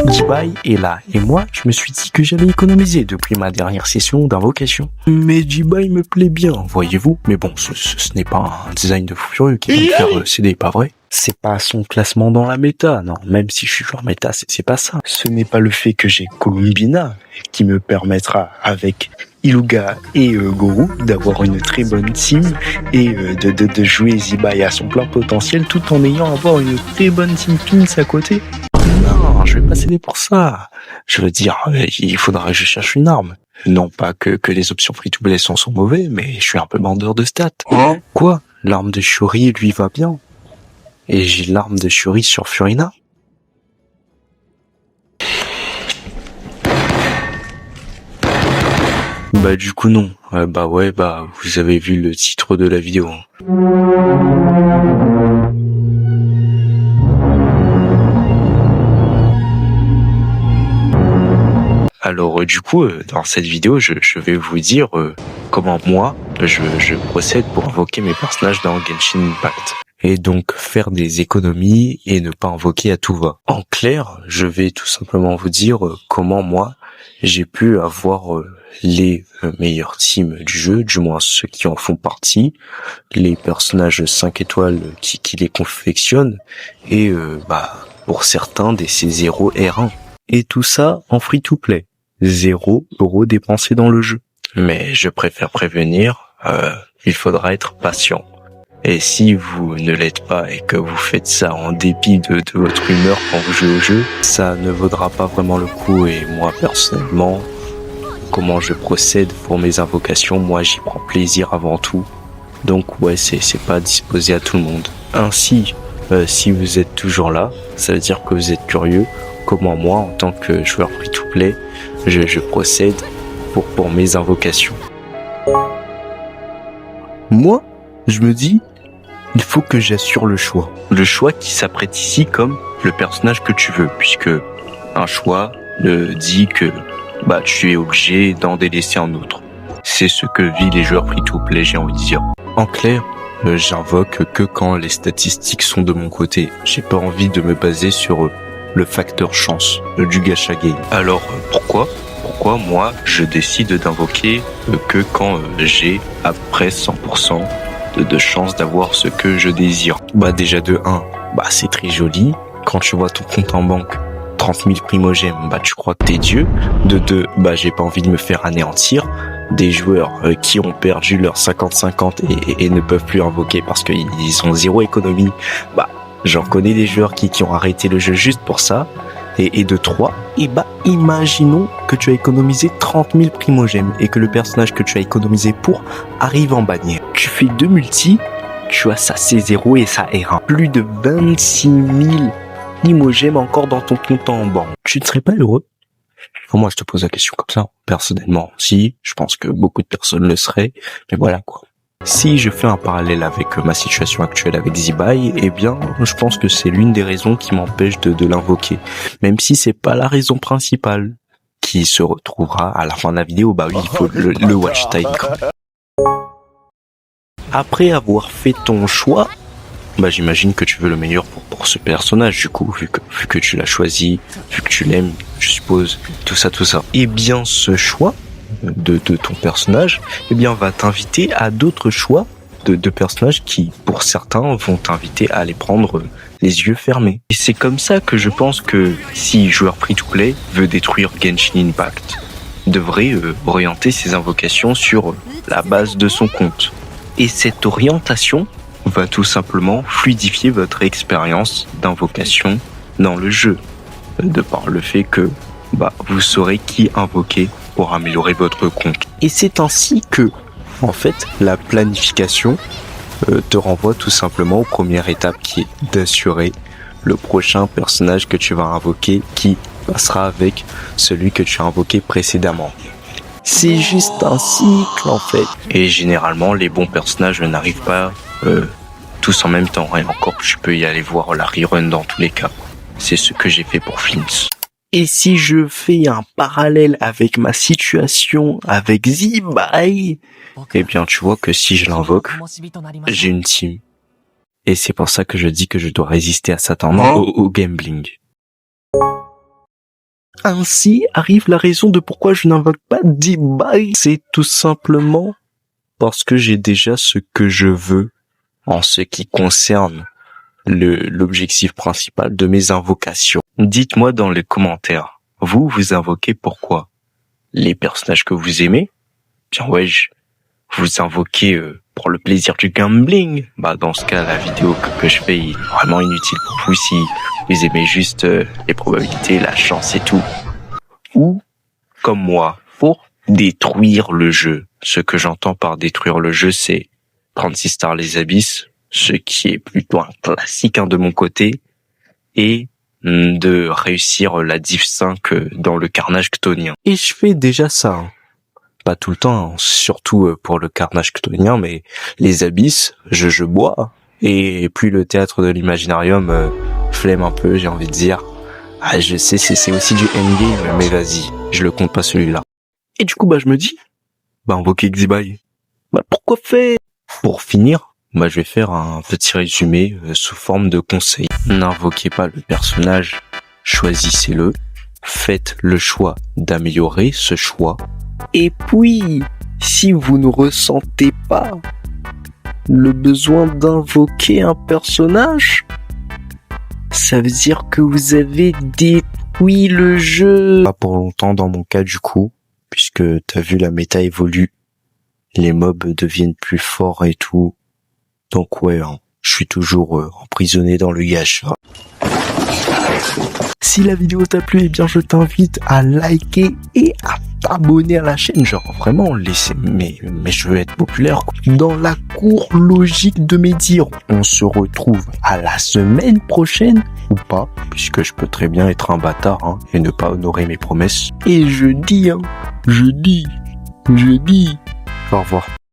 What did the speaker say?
Jibai est là. Et moi, je me suis dit que j'allais économiser depuis ma dernière session d'invocation. Mais Jibai me plaît bien, voyez-vous. Mais bon, ce n'est pas un design de fou furieux qui va me faire céder, pas vrai? C'est pas son classement dans la méta, non. Même si je suis joueur méta, c'est pas ça. Ce n'est pas le fait que j'ai Columbina qui me permettra, avec Iluga et Goru, d'avoir une très bonne team et de jouer Zibai à son plein potentiel tout en ayant à avoir une très bonne team Pins à côté. Non, je vais pas céder pour ça. Je veux dire, il faudra que je cherche une arme. Non pas que les options free-to-play sont mauvais, mais je suis un peu bandeur de stats. Quoi? L'arme de Shuri lui va bien. Et j'ai l'arme de Shuri sur Furina. Bah du coup non. Vous avez vu le titre de la vidéo. Alors du coup, dans cette vidéo, je vais vous dire comment moi, je procède pour invoquer mes personnages dans Genshin Impact. Et donc faire des économies et ne pas invoquer à tout va. En clair, je vais tout simplement vous dire comment moi, j'ai pu avoir les meilleures teams du jeu, du moins ceux qui en font partie, les personnages 5 étoiles qui les confectionnent, et pour certains des C0 R1. Et tout ça en free-to-play. 0 € dépensés dans le jeu. Mais je préfère prévenir, il faudra être patient. Et si vous ne l'êtes pas et que vous faites ça en dépit de votre humeur quand vous jouez au jeu, ça ne vaudra pas vraiment le coup. Et moi personnellement, comment je procède pour mes invocations, moi j'y prends plaisir avant tout. Donc ouais, c'est pas disposé à tout le monde. Ainsi, si vous êtes toujours là, ça veut dire que vous êtes curieux. Comment moi, en tant que joueur free-to-play, je procède pour mes invocations. Moi, je me dis, il faut que j'assure le choix. Le choix qui s'apprête ici comme le personnage que tu veux, puisque un choix dit que tu es obligé d'en délaisser un autre. C'est ce que vivent les joueurs free-to-play, j'ai envie de dire. En clair, j'invoque que quand les statistiques sont de mon côté. J'ai pas envie de me baser sur le facteur chance du gacha game. Alors pourquoi moi je décide d'invoquer que quand j'ai à peu près 100% de chance d'avoir ce que je désire? Déjà de 1, c'est très joli. Quand tu vois ton compte en banque 30 000 primogèmes, tu crois que t'es Dieu. De 2, j'ai pas envie de me faire anéantir. Des joueurs qui ont perdu leur 50-50 et ne peuvent plus invoquer parce qu'ils ont 0 économie. J'en connais des joueurs qui ont arrêté le jeu juste pour ça. Et de 3, imaginons que tu as économisé 30 000 primogèmes et que le personnage que tu as économisé pour arrive en bannière. Tu fais 2 multis, tu as sa C0 et sa R1. Plus de 26 000 primogèmes encore dans ton compte en banque. Tu ne serais pas heureux? Moi, je te pose la question comme ça. Personnellement, si, je pense que beaucoup de personnes le seraient. Mais voilà quoi. Si je fais un parallèle avec ma situation actuelle avec Zibai, je pense que c'est l'une des raisons qui m'empêche de l'invoquer. Même si c'est pas la raison principale qui se retrouvera à la fin de la vidéo. Il faut le watch time. Après avoir fait ton choix, j'imagine que tu veux le meilleur pour ce personnage, du coup, vu que tu l'as choisi, vu que tu l'aimes, je suppose, tout ça. Ce choix de ton personnage, va t'inviter à d'autres choix de personnages qui, pour certains, vont t'inviter à les prendre les yeux fermés. Et c'est comme ça que je pense que si joueur free-to-play veut détruire Genshin Impact, devrait orienter ses invocations sur la base de son compte. Et cette orientation va tout simplement fluidifier votre expérience d'invocation dans le jeu, de par le fait que vous saurez qui invoquer pour améliorer votre compte. Et c'est ainsi que, en fait, la planification te renvoie tout simplement aux premières étapes qui est d'assurer le prochain personnage que tu vas invoquer qui passera avec celui que tu as invoqué précédemment. C'est juste un cycle en fait. Et généralement, les bons personnages n'arrivent pas tous en même temps. Et encore, tu peux y aller voir la rerun dans tous les cas. C'est ce que j'ai fait pour Flint. Et si je fais un parallèle avec ma situation avec Zibai, tu vois que si je l'invoque, j'ai une team. Et c'est pour ça que je dis que je dois résister à sa tendance au gambling. Ainsi arrive la raison de pourquoi je n'invoque pas D-Buy. C'est tout simplement parce que j'ai déjà ce que je veux en ce qui concerne l'objectif principal de mes invocations. Dites-moi dans les commentaires, vous invoquez pourquoi? Les personnages que vous aimez? Bien vous invoquez pour le plaisir du gambling. Bah dans ce cas, la vidéo que je fais est vraiment inutile pour vous si vous aimez juste les probabilités, la chance et tout. Ou, comme moi, pour détruire le jeu. Ce que j'entends par détruire le jeu, c'est 36 stars les abysses, ce qui est plutôt un classique de mon côté, et de réussir la div 5 dans le carnage chtonien. Et je fais déjà ça. Pas tout le temps, surtout pour le carnage chtonien, mais les abysses, je bois. Et puis le théâtre de l'imaginarium, flemme un peu, j'ai envie de dire. Ah, je sais, c'est aussi du endgame, mais vas-y, je le compte pas celui-là. Et du coup, je me dis, invoquer Xibai. Pourquoi faire? Pour finir, je vais faire un petit résumé sous forme de conseil. N'invoquez pas le personnage, choisissez-le. Faites le choix d'améliorer ce choix. Et puis, si vous ne ressentez pas le besoin d'invoquer un personnage, ça veut dire que vous avez détruit le jeu. Pas pour longtemps dans mon cas du coup, puisque t'as vu la méta évolue, les mobs deviennent plus forts et tout. Donc je suis toujours emprisonné dans le gacha. Si la vidéo t'a plu, eh bien je t'invite à liker et à t'abonner à la chaîne. Genre vraiment, laissez mais je veux être populaire. Dans la cour logique de mes dires, on se retrouve à la semaine prochaine ou pas, puisque je peux très bien être un bâtard et ne pas honorer mes promesses. Et je dis, au revoir.